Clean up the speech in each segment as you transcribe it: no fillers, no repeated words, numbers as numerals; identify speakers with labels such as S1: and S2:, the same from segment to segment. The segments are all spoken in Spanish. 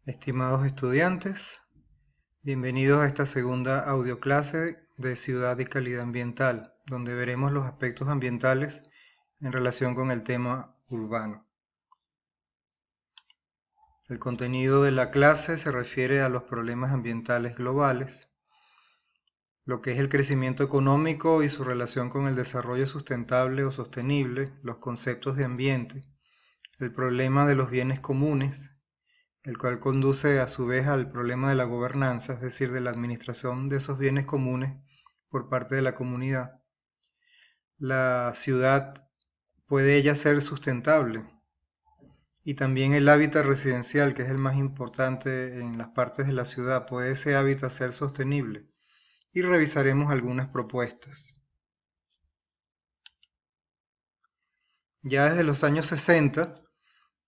S1: Estimados estudiantes, bienvenidos a esta segunda audioclase de Ciudad y Calidad Ambiental, donde veremos los aspectos ambientales en relación con el tema urbano. El contenido de la clase se refiere a los problemas ambientales globales, lo que es el crecimiento económico y su relación con el desarrollo sustentable o sostenible, los conceptos de ambiente, el problema de los bienes comunes, el cual conduce a su vez al problema de la gobernanza, es decir, de la administración de esos bienes comunes por parte de la comunidad. La ciudad puede ella ser sustentable y también el hábitat residencial, que es el más importante en las partes de la ciudad, puede ese hábitat ser sostenible. Y revisaremos algunas propuestas. Ya desde los años 60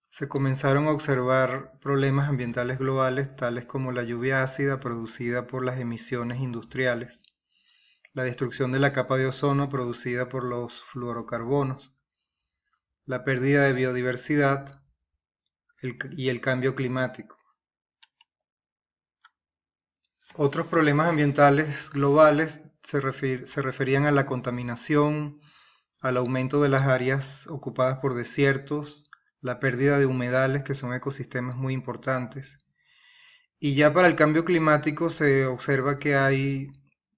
S1: se comenzaron a observar problemas ambientales globales tales como la lluvia ácida producida por las emisiones industriales, la destrucción de la capa de ozono producida por los fluorocarbonos, la pérdida de biodiversidad y el cambio climático. Otros problemas ambientales globales se referían a la contaminación, al aumento de las áreas ocupadas por desiertos, la pérdida de humedales, que son ecosistemas muy importantes. Y ya para el cambio climático se observa que hay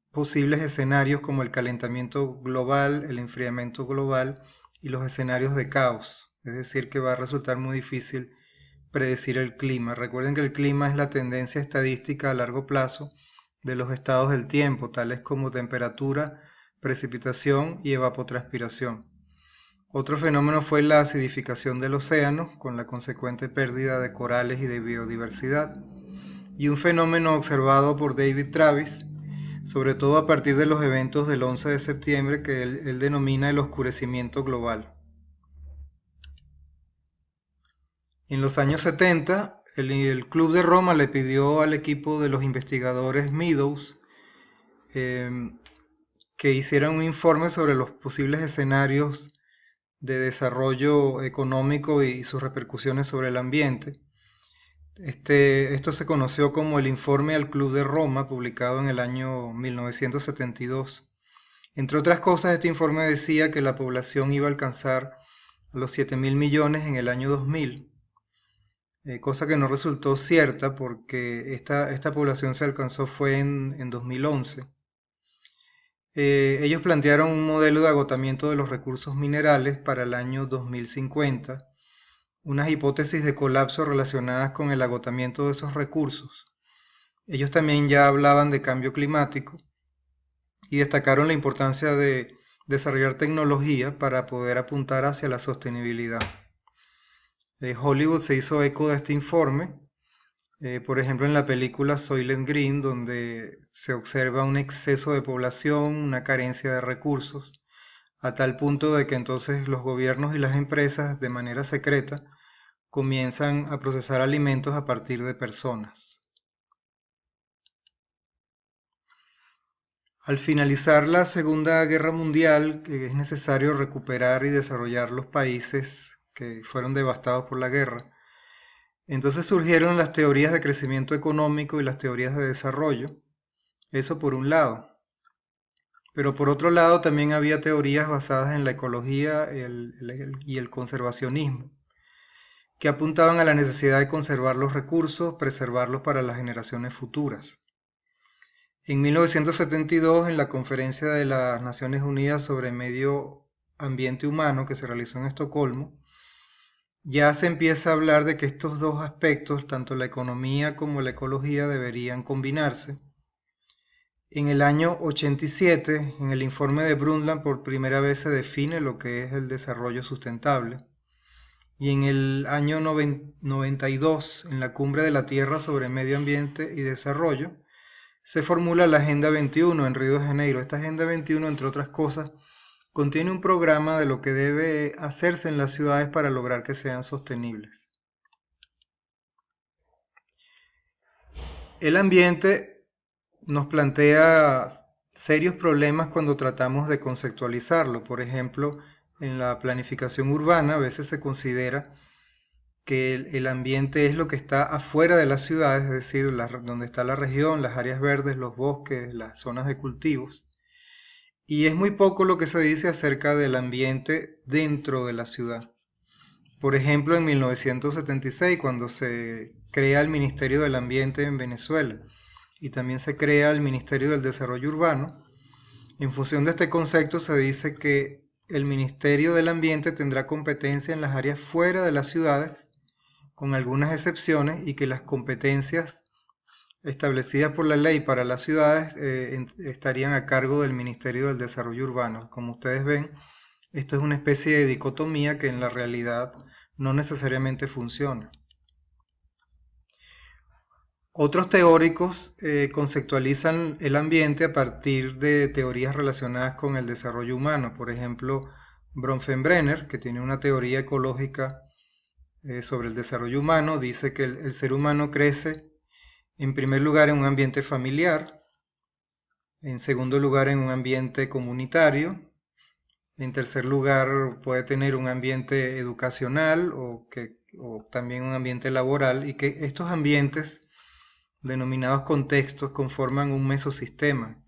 S1: posibles escenarios como el calentamiento global, el enfriamiento global y los escenarios de caos. Es decir, que va a resultar muy difícil predecir el clima. Recuerden que el clima es la tendencia estadística a largo plazo de los estados del tiempo, tales como temperatura, precipitación y evapotranspiración. Otro fenómeno fue la acidificación del océano, con la consecuente pérdida de corales y de biodiversidad, y un fenómeno observado por David Travis, sobre todo a partir de los eventos del 11 de septiembre, que él denomina el oscurecimiento global. En los años 70, el Club de Roma le pidió al equipo de los investigadores Meadows que hicieran un informe sobre los posibles escenarios de desarrollo económico y sus repercusiones sobre el ambiente. Esto se conoció como el Informe al Club de Roma, publicado en el año 1972. Entre otras cosas, este informe decía que la población iba a alcanzar a los 7.000 millones en el año 2000, cosa que no resultó cierta porque esta población se alcanzó fue en 2011. Ellos plantearon un modelo de agotamiento de los recursos minerales para el año 2050, unas hipótesis de colapso relacionadas con el agotamiento de esos recursos. Ellos también ya hablaban de cambio climático y destacaron la importancia de desarrollar tecnología para poder apuntar hacia la sostenibilidad. Hollywood se hizo eco de este informe, por ejemplo en la película Soylent Green, donde se observa un exceso de población, una carencia de recursos, a tal punto de que entonces los gobiernos y las empresas de manera secreta comienzan a procesar alimentos a partir de personas. Al finalizar la Segunda Guerra Mundial, es necesario recuperar y desarrollar los países que fueron devastados por la guerra. Entonces surgieron las teorías de crecimiento económico y las teorías de desarrollo. Eso por un lado. Pero por otro lado también había teorías basadas en la ecología y el conservacionismo, que apuntaban a la necesidad de conservar los recursos, preservarlos para las generaciones futuras. En 1972, en la Conferencia de las Naciones Unidas sobre Medio Ambiente Humano, que se realizó en Estocolmo, ya se empieza a hablar de que estos dos aspectos, tanto la economía como la ecología, deberían combinarse. En el año 87, en el informe de Brundtland, por primera vez se define lo que es el desarrollo sustentable. Y en el año 92, en la Cumbre de la Tierra sobre Medio Ambiente y Desarrollo, se formula la Agenda 21 en Río de Janeiro. Esta Agenda 21, entre otras cosas, contiene un programa de lo que debe hacerse en las ciudades para lograr que sean sostenibles. El ambiente nos plantea serios problemas cuando tratamos de conceptualizarlo. Por ejemplo, en la planificación urbana a veces se considera que el ambiente es lo que está afuera de las ciudades, es decir, donde está la región, las áreas verdes, los bosques, las zonas de cultivos. Y es muy poco lo que se dice acerca del ambiente dentro de la ciudad. Por ejemplo, en 1976, cuando se crea el Ministerio del Ambiente en Venezuela y también se crea el Ministerio del Desarrollo Urbano, en función de este concepto se dice que el Ministerio del Ambiente tendrá competencia en las áreas fuera de las ciudades, con algunas excepciones, y que las competencias establecidas por la ley para las ciudades estarían a cargo del Ministerio del Desarrollo Urbano. Como ustedes ven, esto es una especie de dicotomía que en la realidad no necesariamente funciona. Otros teóricos conceptualizan el ambiente a partir de teorías relacionadas con el desarrollo humano. Por ejemplo, Bronfenbrenner, que tiene una teoría ecológica sobre el desarrollo humano, dice que el ser humano crece en primer lugar en un ambiente familiar, en segundo lugar en un ambiente comunitario, en tercer lugar puede tener un ambiente educacional o también un ambiente laboral, y que estos ambientes denominados contextos conforman un mesosistema.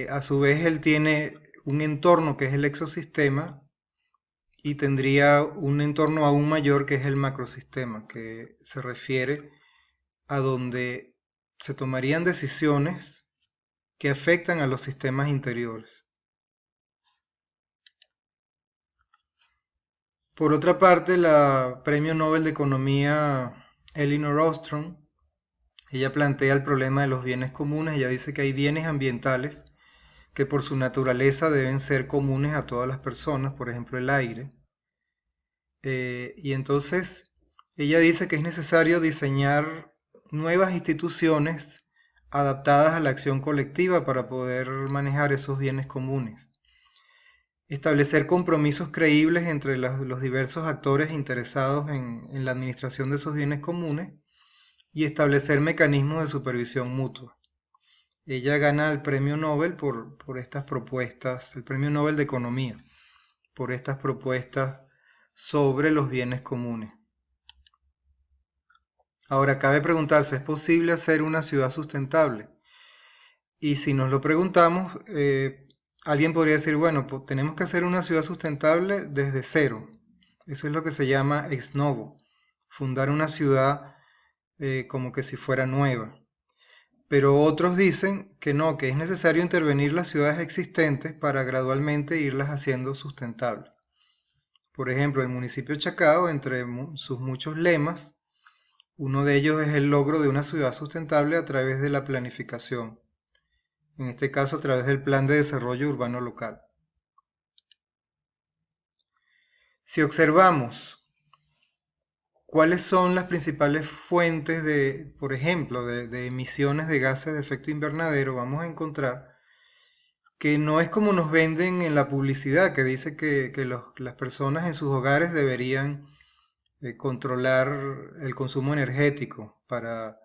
S1: A su vez él tiene un entorno que es el exosistema y tendría un entorno aún mayor que es el macrosistema, que se refiere a donde se tomarían decisiones que afectan a los sistemas interiores. Por otra parte, la Premio Nobel de Economía Elinor Ostrom, ella plantea el problema de los bienes comunes. Ella dice que hay bienes ambientales que por su naturaleza deben ser comunes a todas las personas, por ejemplo el aire. Y entonces ella dice que es necesario diseñar nuevas instituciones adaptadas a la acción colectiva para poder manejar esos bienes comunes. Establecer compromisos creíbles entre los diversos actores interesados en la administración de esos bienes comunes y establecer mecanismos de supervisión mutua. Ella gana el premio Nobel por estas propuestas, el premio Nobel de Economía, por estas propuestas sobre los bienes comunes. Ahora, cabe preguntarse, ¿es posible hacer una ciudad sustentable? Y si nos lo preguntamos, alguien podría decir, bueno, pues tenemos que hacer una ciudad sustentable desde cero. Eso es lo que se llama ex novo, fundar una ciudad como que si fuera nueva. Pero otros dicen que no, que es necesario intervenir las ciudades existentes para gradualmente irlas haciendo sustentables. Por ejemplo, el municipio de Chacao, entre sus muchos lemas, uno de ellos es el logro de una ciudad sustentable a través de la planificación, en este caso a través del Plan de Desarrollo Urbano Local. Si observamos cuáles son las principales fuentes de, por ejemplo, de emisiones de gases de efecto invernadero, vamos a encontrar que no es como nos venden en la publicidad, que dice que las personas en sus hogares deberían controlar el consumo energético para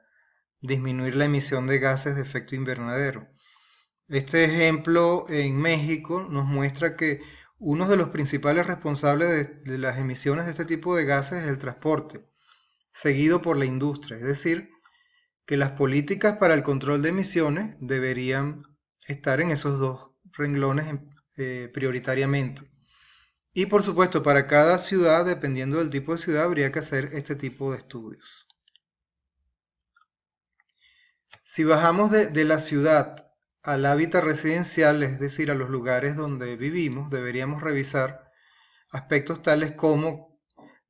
S1: disminuir la emisión de gases de efecto invernadero. Este ejemplo en México nos muestra que uno de los principales responsables de las emisiones de este tipo de gases es el transporte, seguido por la industria. Es decir, que las políticas para el control de emisiones deberían estar en esos dos renglones prioritariamente. Y por supuesto, para cada ciudad, dependiendo del tipo de ciudad, habría que hacer este tipo de estudios. Si bajamos de la ciudad al hábitat residencial, es decir, a los lugares donde vivimos, deberíamos revisar aspectos tales como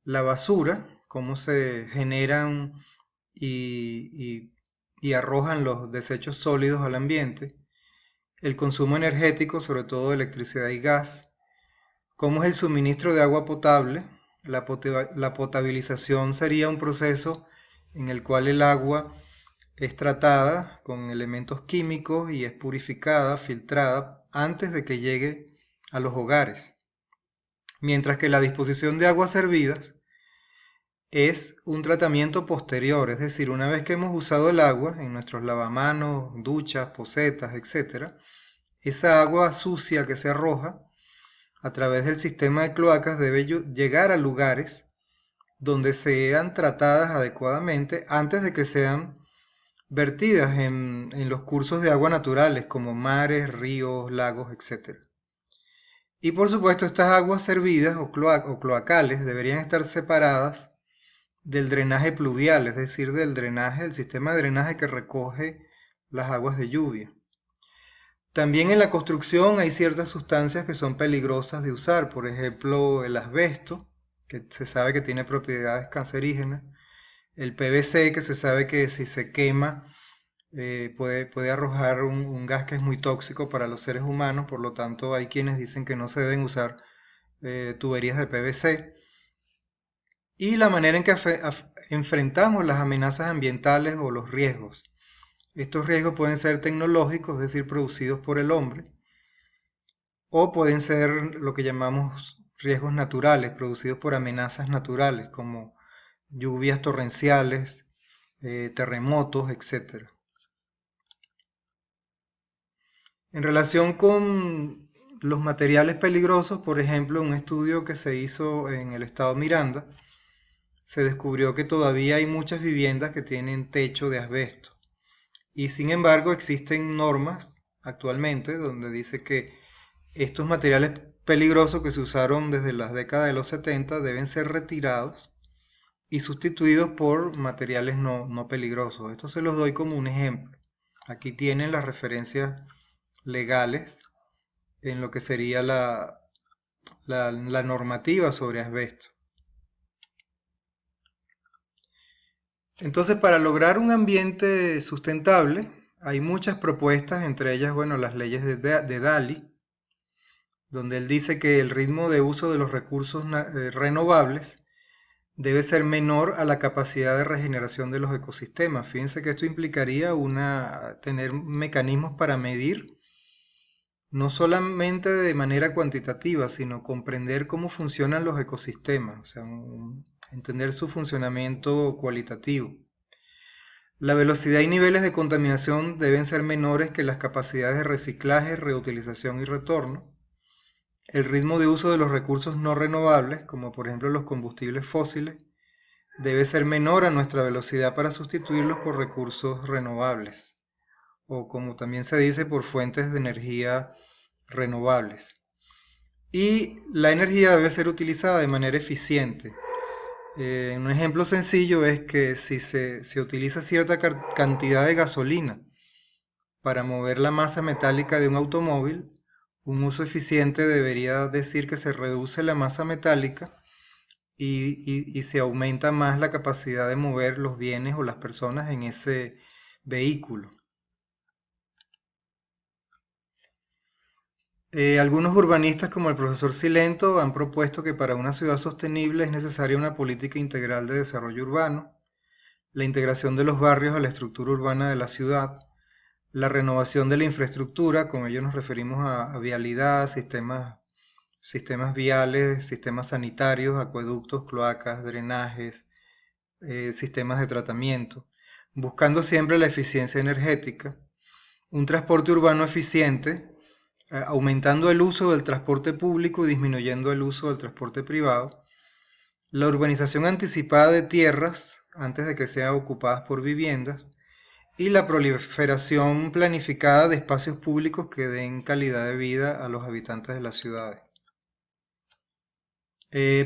S1: la basura, cómo se generan y arrojan los desechos sólidos al ambiente, el consumo energético, sobre todo de electricidad y gas, cómo es el suministro de agua potable. La potabilización sería un proceso en el cual el agua es tratada con elementos químicos y es purificada, filtrada, antes de que llegue a los hogares. Mientras que la disposición de aguas servidas es un tratamiento posterior, es decir, una vez que hemos usado el agua en nuestros lavamanos, duchas, pocetas, etc., esa agua sucia que se arroja a través del sistema de cloacas debe llegar a lugares donde sean tratadas adecuadamente antes de que sean vertidas en los cursos de agua naturales como mares, ríos, lagos, etc. Y por supuesto estas aguas servidas o cloacales deberían estar separadas del drenaje pluvial, es decir, del sistema de drenaje que recoge las aguas de lluvia. También en la construcción hay ciertas sustancias que son peligrosas de usar, por ejemplo el asbesto, que se sabe que tiene propiedades cancerígenas, el PVC, que se sabe que si se quema puede arrojar un gas que es muy tóxico para los seres humanos, por lo tanto hay quienes dicen que no se deben usar tuberías de PVC. Y la manera en que enfrentamos las amenazas ambientales o los riesgos. Estos riesgos pueden ser tecnológicos, es decir, producidos por el hombre, o pueden ser lo que llamamos riesgos naturales, producidos por amenazas naturales, como lluvias torrenciales, terremotos, etc. En relación con los materiales peligrosos, por ejemplo, un estudio que se hizo en el estado Miranda, se descubrió que todavía hay muchas viviendas que tienen techo de asbesto. Y sin embargo existen normas actualmente donde dice que estos materiales peligrosos que se usaron desde las décadas de los 70 deben ser retirados y sustituidos por materiales no peligrosos. Esto se los doy como un ejemplo. Aquí tienen las referencias legales en lo que sería la normativa sobre asbesto. Entonces, para lograr un ambiente sustentable, hay muchas propuestas, entre ellas, bueno, las leyes de Dalí, donde él dice que el ritmo de uso de los recursos renovables debe ser menor a la capacidad de regeneración de los ecosistemas. Fíjense que esto implicaría tener mecanismos para medir, no solamente de manera cuantitativa, sino comprender cómo funcionan los ecosistemas, o sea, entender su funcionamiento cualitativo. La velocidad y niveles de contaminación deben ser menores que las capacidades de reciclaje, reutilización y retorno. El ritmo de uso de los recursos no renovables, como por ejemplo los combustibles fósiles, debe ser menor a nuestra velocidad para sustituirlos por recursos renovables, o como también se dice, por fuentes de energía renovables. Y la energía debe ser utilizada de manera eficiente. Un ejemplo sencillo es que si se utiliza cierta cantidad de gasolina para mover la masa metálica de un automóvil, un uso eficiente debería decir que se reduce la masa metálica y se aumenta más la capacidad de mover los bienes o las personas en ese vehículo. Algunos urbanistas como el profesor Silento han propuesto que para una ciudad sostenible es necesaria una política integral de desarrollo urbano, la integración de los barrios a la estructura urbana de la ciudad, la renovación de la infraestructura, con ello nos referimos a vialidad, sistemas viales, sistemas sanitarios, acueductos, cloacas, drenajes, sistemas de tratamiento, buscando siempre la eficiencia energética, un transporte urbano eficiente, aumentando el uso del transporte público y disminuyendo el uso del transporte privado, la urbanización anticipada de tierras antes de que sean ocupadas por viviendas y la proliferación planificada de espacios públicos que den calidad de vida a los habitantes de las ciudades.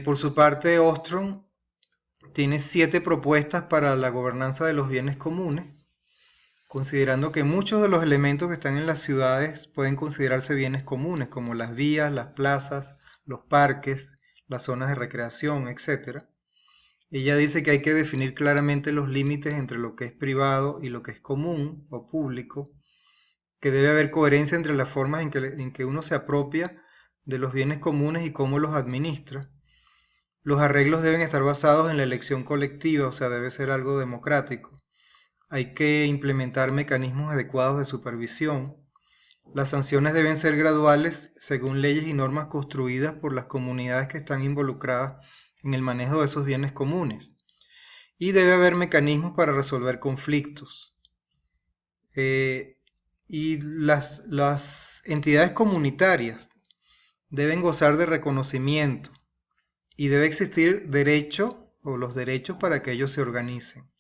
S1: Por su parte, Ostrom tiene 7 propuestas para la gobernanza de los bienes comunes, considerando que muchos de los elementos que están en las ciudades pueden considerarse bienes comunes, como las vías, las plazas, los parques, las zonas de recreación, etc. Ella dice que hay que definir claramente los límites entre lo que es privado y lo que es común o público, que debe haber coherencia entre las formas en que uno se apropia de los bienes comunes y cómo los administra. Los arreglos deben estar basados en la elección colectiva, o sea, debe ser algo democrático. Hay que implementar mecanismos adecuados de supervisión. Las sanciones deben ser graduales según leyes y normas construidas por las comunidades que están involucradas en el manejo de esos bienes comunes. Y debe haber mecanismos para resolver conflictos. Y las entidades comunitarias deben gozar de reconocimiento y debe existir derecho o los derechos para que ellos se organicen.